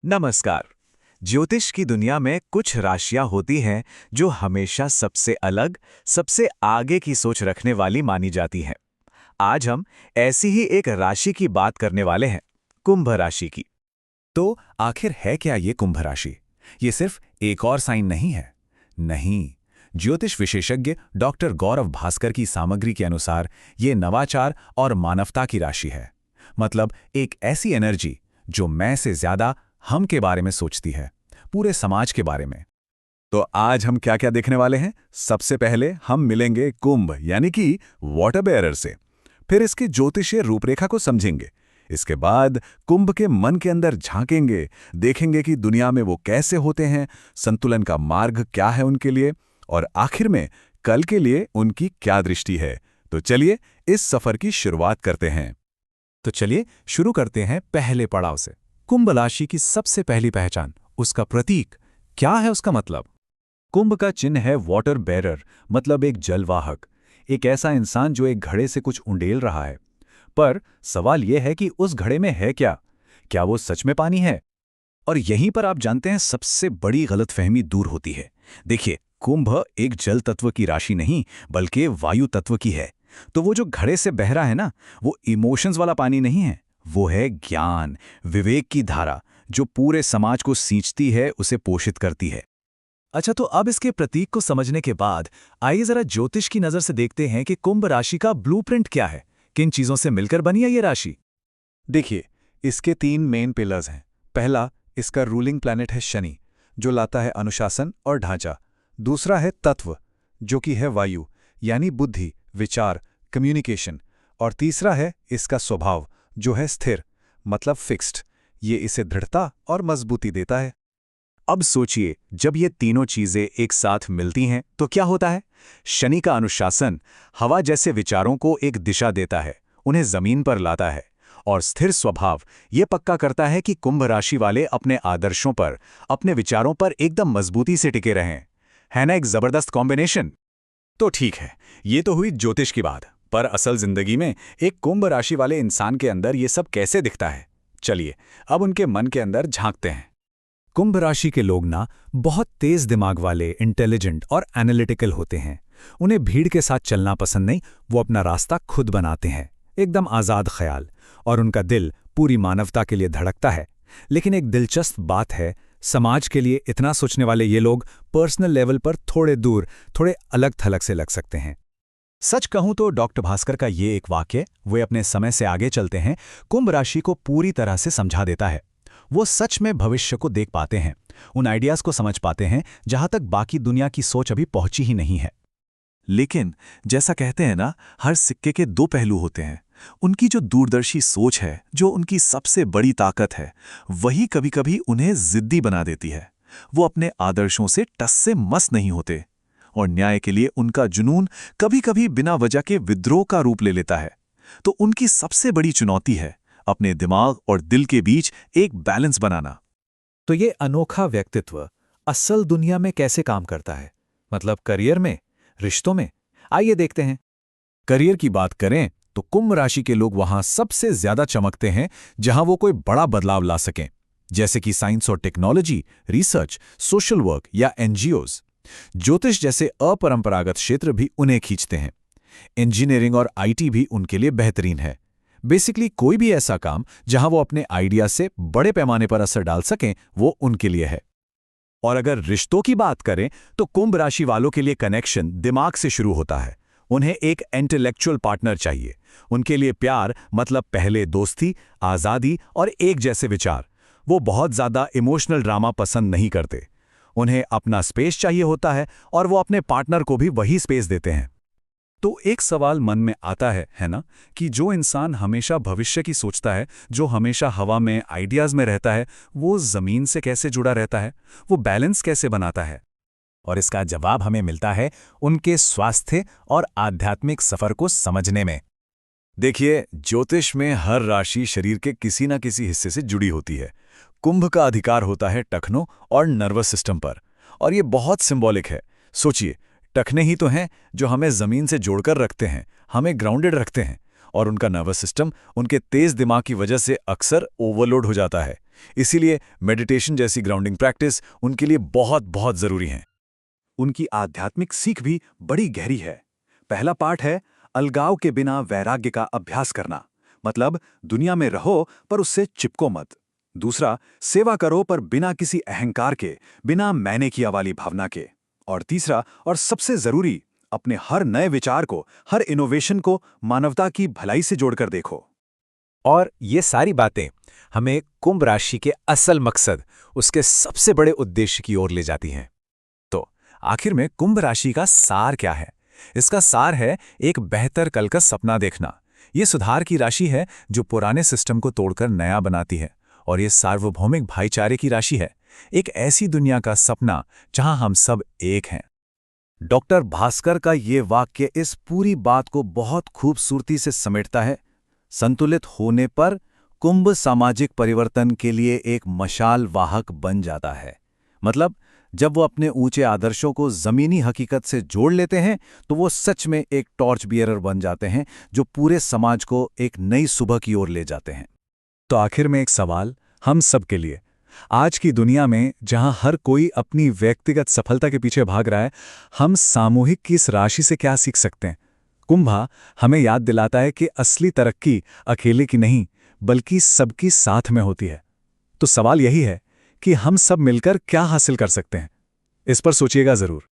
नमस्कार। ज्योतिष की दुनिया में कुछ राशियां होती हैं जो हमेशा सबसे अलग, सबसे आगे की सोच रखने वाली मानी जाती हैं। आज हम ऐसी ही एक राशि की बात करने वाले हैं, कुंभ राशि की। तो आखिर है क्या ये कुंभ राशि? ये सिर्फ एक और साइन नहीं है। नहीं, ज्योतिष विशेषज्ञ डॉक्टर गौरव भास्कर की सामग्री के अनुसार ये नवाचार और मानवता की राशि है। मतलब एक ऐसी एनर्जी जो मैं से ज्यादा हम के बारे में सोचती है, पूरे समाज के बारे में। तो आज हम क्या क्या देखने वाले हैं? सबसे पहले हम मिलेंगे कुंभ यानी कि वाटर बेयरर से। फिर इसकी ज्योतिषीय रूपरेखा को समझेंगे। इसके बाद कुंभ के मन के अंदर झांकेंगे, देखेंगे कि दुनिया में वो कैसे होते हैं, संतुलन का मार्ग क्या है उनके लिए, और आखिर में कल के लिए उनकी क्या दृष्टि है। तो चलिए इस सफर की शुरुआत करते हैं। तो चलिए शुरू करते हैं पहले पड़ाव से। कुंभ राशि की सबसे पहली पहचान, उसका प्रतीक। क्या है उसका मतलब? कुंभ का चिन्ह है वाटर बेरर, मतलब एक जलवाहक, एक ऐसा इंसान जो एक घड़े से कुछ उंडेल रहा है। पर सवाल यह है कि उस घड़े में है क्या? क्या वो सच में पानी है? और यहीं पर आप जानते हैं सबसे बड़ी गलतफहमी दूर होती है। देखिए, कुंभ एक जल तत्व की राशि नहीं बल्कि वायु तत्व की है। तो वो जो घड़े से बह रहा है ना, वो इमोशंस वाला पानी नहीं है, वो है ज्ञान, विवेक की धारा जो पूरे समाज को सींचती है, उसे पोषित करती है। अच्छा, तो अब इसके प्रतीक को समझने के बाद आइए जरा ज्योतिष की नजर से देखते हैं कि कुंभ राशि का ब्लूप्रिंट क्या है, किन चीजों से मिलकर बनी है ये राशि। देखिए, इसके 3 मेन पिलर्स हैं। पहला, इसका रूलिंग प्लैनेट है शनि, जो लाता है अनुशासन और ढांचा। दूसरा है तत्व, जो कि है वायु, यानी बुद्धि, विचार, कम्युनिकेशन। और तीसरा है इसका स्वभाव, जो है स्थिर, मतलब फिक्स्ड। ये इसे दृढ़ता और मजबूती देता है। अब सोचिए, जब ये तीनों चीजें एक साथ मिलती हैं तो क्या होता है? शनि का अनुशासन हवा जैसे विचारों को एक दिशा देता है, उन्हें जमीन पर लाता है। और स्थिर स्वभाव ये पक्का करता है कि कुंभ राशि वाले अपने आदर्शों पर, अपने विचारों पर एकदम मजबूती से टिके रहें। है ना एक जबरदस्त कॉम्बिनेशन? तो ठीक है, ये तो हुई ज्योतिष की बात, पर असल जिंदगी में एक कुंभ राशि वाले इंसान के अंदर ये सब कैसे दिखता है? चलिए अब उनके मन के अंदर झांकते हैं। कुंभ राशि के लोग ना बहुत तेज दिमाग वाले, इंटेलिजेंट और एनालिटिकल होते हैं। उन्हें भीड़ के साथ चलना पसंद नहीं, वो अपना रास्ता खुद बनाते हैं, एकदम आज़ाद ख्याल। और उनका दिल पूरी मानवता के लिए धड़कता है। लेकिन एक दिलचस्प बात है, समाज के लिए इतना सोचने वाले ये लोग पर्सनल लेवल पर थोड़े दूर, थोड़े अलग थलग से लग सकते हैं। सच कहूं तो डॉक्टर भास्कर का ये एक वाक्य, वे अपने समय से आगे चलते हैं, कुंभ राशि को पूरी तरह से समझा देता है। वो सच में भविष्य को देख पाते हैं, उन आइडियाज को समझ पाते हैं जहां तक बाकी दुनिया की सोच अभी पहुंची ही नहीं है। लेकिन जैसा कहते हैं ना, हर सिक्के के 2 पहलू होते हैं। उनकी जो दूरदर्शी सोच है, जो उनकी सबसे बड़ी ताकत है, वही कभी-कभी उन्हें जिद्दी बना देती है। वो अपने आदर्शों से टस से मस नहीं होते, और न्याय के लिए उनका जुनून कभी-कभी बिना वजह के विद्रोह का रूप ले लेता है। तो उनकी सबसे बड़ी चुनौती है अपने दिमाग और दिल के बीच एक बैलेंस बनाना। तो ये अनोखा व्यक्तित्व असल दुनिया में कैसे काम करता है? मतलब करियर में, रिश्तों में? आइए देखते हैं। करियर की बात करें तो कुंभ राशि के लोग वहां सबसे ज्यादा चमकते हैं जहां वो कोई बड़ा बदलाव ला सकें, जैसे कि साइंस और टेक्नोलॉजी, रिसर्च, सोशल वर्क या एनजीओज। ज्योतिष जैसे अपरंपरागत क्षेत्र भी उन्हें खींचते हैं। इंजीनियरिंग और आईटी भी उनके लिए बेहतरीन है। बेसिकली कोई भी ऐसा काम जहां वो अपने आइडिया से बड़े पैमाने पर असर डाल सकें, वो उनके लिए है। और अगर रिश्तों की बात करें तो कुंभ राशि वालों के लिए कनेक्शन दिमाग से शुरू होता है। उन्हें एक इंटेलेक्चुअल पार्टनर चाहिए। उनके लिए प्यार मतलब पहले दोस्ती, आज़ादी और एक जैसे विचार। वो बहुत ज़्यादा इमोशनल ड्रामा पसंद नहीं करते। उन्हें अपना स्पेस चाहिए होता है, और वो अपने पार्टनर को भी वही स्पेस देते हैं। तो एक सवाल मन में आता है ना, कि जो इंसान हमेशा भविष्य की सोचता है, जो हमेशा हवा में, आइडियाज़ में रहता है, वो ज़मीन से कैसे जुड़ा रहता है? वो बैलेंस कैसे बनाता है? और इसका जवाब हमें मिलता है उनके स्वास्थ्य और आध्यात्मिक सफर को समझने में। देखिए, ज्योतिष में हर राशि शरीर के किसी न किसी हिस्से से जुड़ी होती है। कुंभ का अधिकार होता है टखनों और नर्वस सिस्टम पर, और ये बहुत सिंबॉलिक है। सोचिए, टखने ही तो हैं जो हमें जमीन से जोड़कर रखते हैं, हमें ग्राउंडेड रखते हैं, और उनका नर्वस सिस्टम उनके तेज दिमाग की वजह से अक्सर ओवरलोड हो जाता है। इसीलिए मेडिटेशन जैसी ग्राउंडिंग प्रैक्टिस उनके लिए बहुत बहुत जरूरी है। उनकी आध्यात्मिक सीख भी बड़ी गहरी है। पहला पाठ है अलगाव के बिना वैराग्य का अभ्यास करना, मतलब दुनिया में रहो पर उससे चिपको मत। दूसरा, सेवा करो पर बिना किसी अहंकार के, बिना मैंने किया वाली भावना के। और तीसरा और सबसे जरूरी, अपने हर नए विचार को, हर इनोवेशन को मानवता की भलाई से जोड़कर देखो। और ये सारी बातें हमें कुंभ राशि के असल मकसद, उसके सबसे बड़े उद्देश्य की ओर ले जाती हैं। तो आखिर में कुंभ राशि का सार क्या है? इसका सार है एक बेहतर कल का सपना देखना। ये सुधार की राशि है जो पुराने सिस्टम को तोड़कर नया बनाती है। और ये सार्वभौमिक भाईचारे की राशि है, एक ऐसी दुनिया का सपना जहां हम सब एक हैं। डॉक्टर भास्कर का ये वाक्य इस पूरी बात को बहुत खूबसूरती से समेटता है। संतुलित होने पर कुंभ सामाजिक परिवर्तन के लिए एक मशाल वाहक बन जाता है। मतलब जब वो अपने ऊंचे आदर्शों को जमीनी हकीकत से जोड़ लेते हैं तो वो सच में एक टॉर्च बियरर बन जाते हैं जो पूरे समाज को एक नई सुबह की ओर ले जाते हैं। तो आखिर में एक सवाल हम सब के लिए, आज की दुनिया में जहां हर कोई अपनी व्यक्तिगत सफलता के पीछे भाग रहा है, हम सामूहिक की इस राशि से क्या सीख सकते हैं? कुंभा हमें याद दिलाता है कि असली तरक्की अकेले की नहीं बल्कि सबकी साथ में होती है। तो सवाल यही है कि हम सब मिलकर क्या हासिल कर सकते हैं? इस पर सोचिएगा जरूर।